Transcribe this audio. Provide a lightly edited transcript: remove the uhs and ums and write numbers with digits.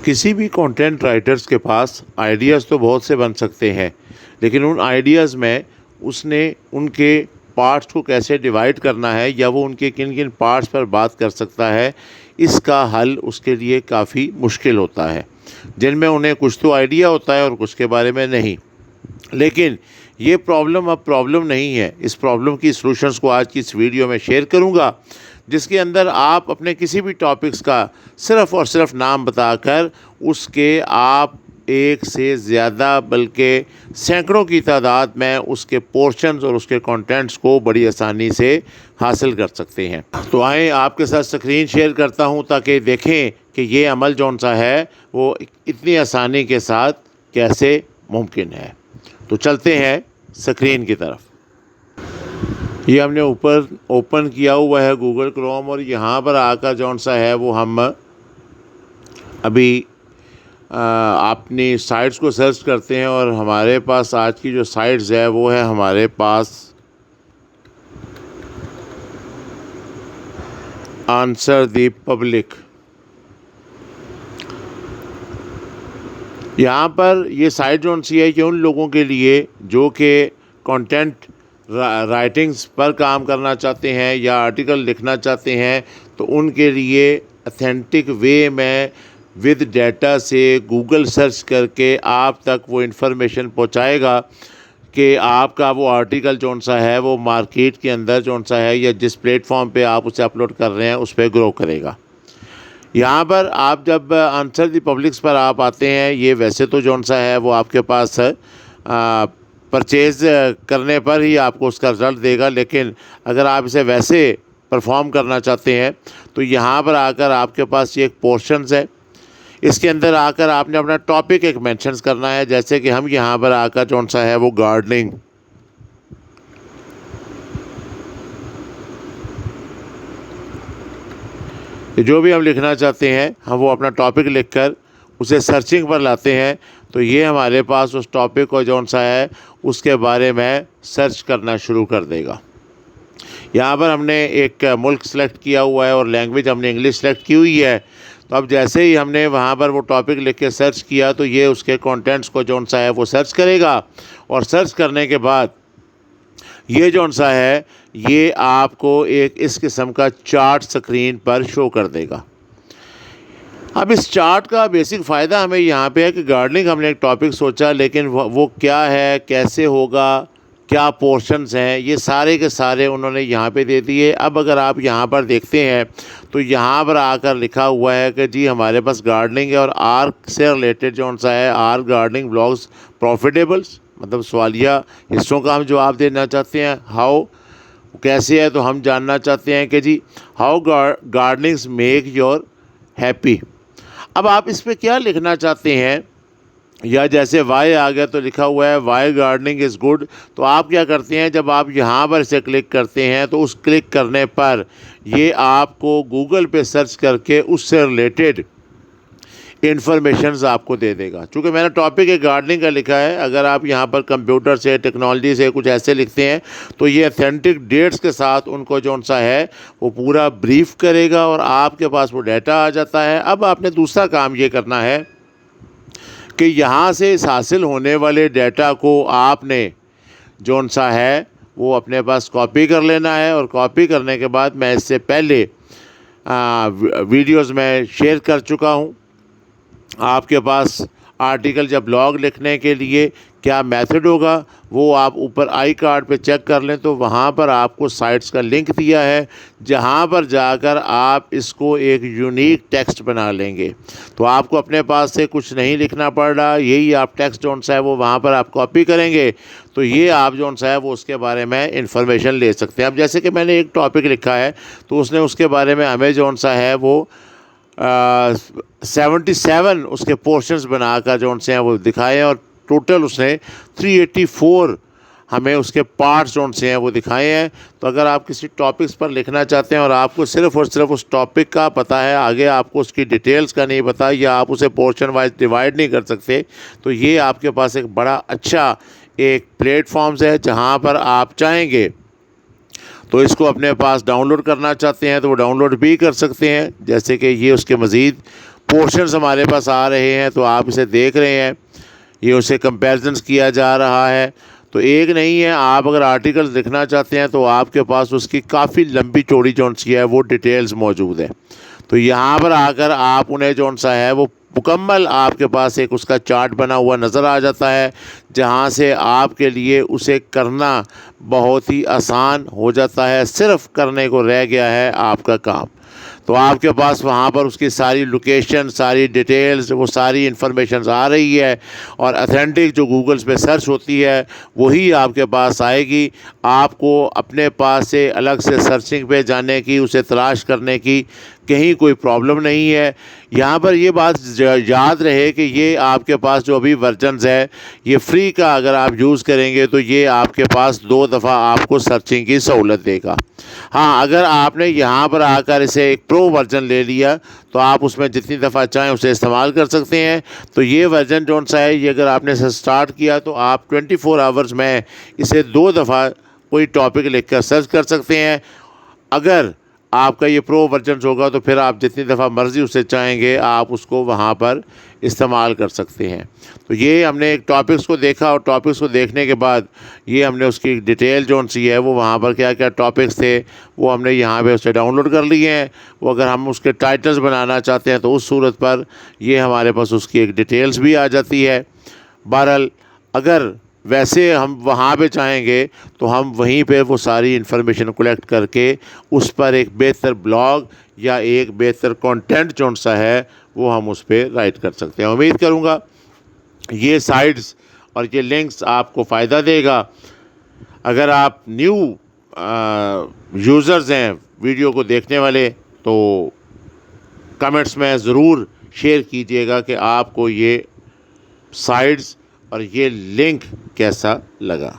किसी भी content writers के पास आइडियाज़ तो बहुत से बन सकते हैं, लेकिन उन आइडियाज़ में उसने उनके पार्ट्स को कैसे डिवाइड करना है या वो उनके किन किन पार्ट्स पर बात कर सकता है, इसका हल उसके लिए काफ़ी मुश्किल होता है। जिनमें उन्हें कुछ तो आइडिया होता है और कुछ के बारे में नहीं। लेकिन ये प्रॉब्लम अब प्रॉब्लम नहीं है। इस प्रॉब्लम की सॉल्यूशंस को आज की इस वीडियो में शेयर करूंगा, जिसके अंदर आप अपने किसी भी टॉपिक्स का सिर्फ़ और सिर्फ नाम बताकर उसके आप एक से ज़्यादा बल्कि सैकड़ों की तादाद में उसके पोर्शंस और उसके कंटेंट्स को बड़ी आसानी से हासिल कर सकते हैं। तो आएँ आपके साथ स्क्रीन शेयर करता हूं ताकि देखें कि ये अमल जौन सा है वो इतनी आसानी के साथ कैसे मुमकिन है। तो चलते हैं स्क्रीन की तरफ। ये हमने ऊपर ओपन किया हुआ है गूगल क्रोम, और यहाँ पर आकर जौन सा है वो हम अभी अपनी साइट्स को सर्च करते हैं, और हमारे पास आज की जो साइट्स है वो है हमारे पास आंसर द पब्लिक। यहाँ पर ये साइट जौन सी है कि उन लोगों के लिए जो कि कंटेंट राइटिंग्स पर काम करना चाहते हैं या आर्टिकल लिखना चाहते हैं, तो उनके लिए अथेंटिक वे में विद डाटा से गूगल सर्च करके आप तक वो इन्फॉर्मेशन पहुंचाएगा कि आपका वो आर्टिकल जौन सा है वो मार्केट के अंदर जौन सा है या जिस प्लेटफॉर्म पे आप उसे अपलोड कर रहे हैं उस पर ग्रो करेगा। यहाँ पर आप जब आंसर दी पब्लिक्स पर आप आते हैं, ये वैसे तो जौन सा है वो आपके पास परचेज़ करने पर ही आपको उसका रिज़ल्ट देगा, लेकिन अगर आप इसे वैसे परफॉर्म करना चाहते हैं तो यहाँ पर आकर आपके पास ये एक पोर्शंस है। इसके अंदर आकर आपने अपना टॉपिक एक मेंशंस करना है, जैसे कि हम यहाँ पर आकर जौन सा है वो गार्डनिंग, जो भी हम लिखना चाहते हैं हम वो अपना टॉपिक लिखकर उसे सर्चिंग पर लाते हैं, तो ये हमारे पास उस टॉपिक को जौन सा है उसके बारे में सर्च करना शुरू कर देगा। यहाँ पर हमने एक मुल्क सेलेक्ट किया हुआ है और लैंग्वेज हमने इंग्लिश सेलेक्ट की हुई है। तो अब जैसे ही हमने वहाँ पर वो टॉपिक लिख के सर्च किया तो ये उसके कंटेंट्स को जौन सा है वो सर्च करेगा, और सर्च करने के बाद ये जौन सा है ये आपको एक इस किस्म का चार्ट स्क्रीन पर शो कर देगा। अब इस चार्ट का बेसिक फ़ायदा हमें यहाँ पे है कि गार्डनिंग हमने एक टॉपिक सोचा, लेकिन वो क्या है, कैसे होगा, क्या पोर्शंस हैं, ये सारे के सारे उन्होंने यहाँ पे दे दिए। अब अगर आप यहाँ पर देखते हैं तो यहाँ पर आकर लिखा हुआ है कि जी हमारे पास गार्डनिंग है, और आर से रिलेटेड जौन सा है आर गार्डनिंग ब्लॉग्स प्रॉफिटेबल्स, मतलब सवालिया हिस्सों का हम जवाब देना चाहते हैं। हाउ कैसे है, तो हम जानना चाहते हैं कि जी हाउ गार्डनिंग्स मेक योर हैप्पी। अब आप इस पर क्या लिखना चाहते हैं, या जैसे वाई आ गया तो लिखा हुआ है वाई गार्डनिंग इज़ गुड। तो आप क्या करते हैं, जब आप यहाँ पर से क्लिक करते हैं तो उस क्लिक करने पर ये आपको गूगल पे सर्च करके उससे रिलेटेड इन्फॉर्मेशंस आपको दे देगा। चूँकि मैंने टॉपिक एक गार्डनिंग का लिखा है, अगर आप यहाँ पर कंप्यूटर से टेक्नोलॉजी से कुछ ऐसे लिखते हैं तो ये अथेंटिक डेट्स के साथ उनको जौन सा है वो पूरा ब्रीफ करेगा और आपके पास वो डाटा आ जाता है। अब आपने दूसरा काम ये करना है कि यहाँ से इस हासिल होने वाले डाटा को आपने जौन सा है वो अपने पास कॉपी कर लेना है, और कॉपी करने के बाद मैं इससे पहले वीडियोस में शेयर कर चुका हूँ आपके पास आर्टिकल या ब्लॉग लिखने के लिए क्या मेथड होगा, वो आप ऊपर आई कार्ड पे चेक कर लें तो वहाँ पर आपको साइट्स का लिंक दिया है, जहाँ पर जाकर आप इसको एक यूनिक टेक्स्ट बना लेंगे। तो आपको अपने पास से कुछ नहीं लिखना पड़ रहा, यही आप टेक्स्ट जौन सा है वो वहाँ पर आप कॉपी करेंगे, तो ये आप जौन सा है वो उसके बारे में इंफॉर्मेशन ले सकते हैं। अब जैसे कि मैंने एक टॉपिक लिखा है तो उसने उसके बारे में हमें जौन सा है वो 77 उसके पोर्शंस बनाकर जौन से हैं वो दिखाए, और टोटल उसने 384 हमें उसके पार्ट्स जौन से हैं वो दिखाए हैं। तो अगर आप किसी टॉपिक्स पर लिखना चाहते हैं और आपको सिर्फ़ और सिर्फ उस टॉपिक का पता है, आगे आपको उसकी डिटेल्स का नहीं पता, या आप उसे पोर्शन वाइज डिवाइड नहीं कर सकते, तो ये आपके पास एक बड़ा अच्छा एक प्लेटफॉर्म्स है जहाँ पर आप चाहेंगे तो इसको अपने पास डाउनलोड करना चाहते हैं तो वो डाउनलोड भी कर सकते हैं। जैसे कि ये उसके मज़ीद पोर्शंस हमारे पास आ रहे हैं, तो आप इसे देख रहे हैं, ये उसे कंपैरिजन्स किया जा रहा है। तो एक नहीं है, आप अगर आर्टिकल्स लिखना चाहते हैं तो आपके पास उसकी काफ़ी लंबी चौड़ी जौन सी है वो डिटेल्स मौजूद है। तो यहाँ पर आकर आप उन्हें जौन सा है वो मुकम्मल आपके पास एक उसका चार्ट बना हुआ नज़र आ जाता है, जहाँ से आपके लिए उसे करना बहुत ही आसान हो जाता है। सिर्फ़ करने को रह गया है आपका काम। तो आपके पास वहाँ पर उसकी सारी लोकेशन, सारी डिटेल्स, वो सारी इन्फॉर्मेशन आ रही है, और ऑथेंटिक जो गूगल्स पे सर्च होती है वही आपके पास आएगी। आपको अपने पास से अलग से सर्चिंग पे जाने की, उसे तलाश करने की कहीं कोई प्रॉब्लम नहीं है। यहाँ पर ये बात याद रहे कि ये आपके पास जो अभी वर्जन्स है ये फ्री का अगर आप यूज़ करेंगे तो ये आपके पास 2 दफ़ा आपको सर्चिंग की सहूलत देगा। हाँ, अगर आपने यहाँ पर आकर इसे एक प्रो वर्जन ले लिया तो आप उसमें जितनी दफ़ा चाहें उसे इस्तेमाल कर सकते हैं। तो ये वर्जन जौन सा है, ये अगर आपने इसे स्टार्ट किया तो आप 24 आवर्स में इसे 2 दफ़ा कोई टॉपिक लिखकर सर्च कर सकते हैं। अगर आपका ये प्रो वर्जन होगा तो फिर आप जितनी दफ़ा मर्ज़ी उसे चाहेंगे आप उसको वहाँ पर इस्तेमाल कर सकते हैं। तो ये हमने एक टॉपिक्स को देखा, और टॉपिक्स को देखने के बाद ये हमने उसकी डिटेल जौन सी है वो वहाँ पर क्या क्या टॉपिक्स थे वो हमने यहाँ पे उसे डाउनलोड कर लिए हैं। वो अगर हम उसके टाइटल्स बनाना चाहते हैं तो उस सूरत पर ये हमारे पास उसकी एक डिटेल्स भी आ जाती है। बहरहाल अगर वैसे हम वहाँ पे चाहेंगे तो हम वहीं पे वो सारी इन्फॉर्मेशन कलेक्ट करके उस पर एक बेहतर ब्लॉग या एक बेहतर कंटेंट जौन सा है वो हम उस पर राइट कर सकते हैं। उम्मीद करूँगा ये साइट्स और ये लिंक्स आपको फ़ायदा देगा। अगर आप न्यू यूज़र्स हैं वीडियो को देखने वाले तो कमेंट्स में ज़रूर शेयर कीजिएगा कि आपको ये साइट्स और ये लिंक कैसा लगा।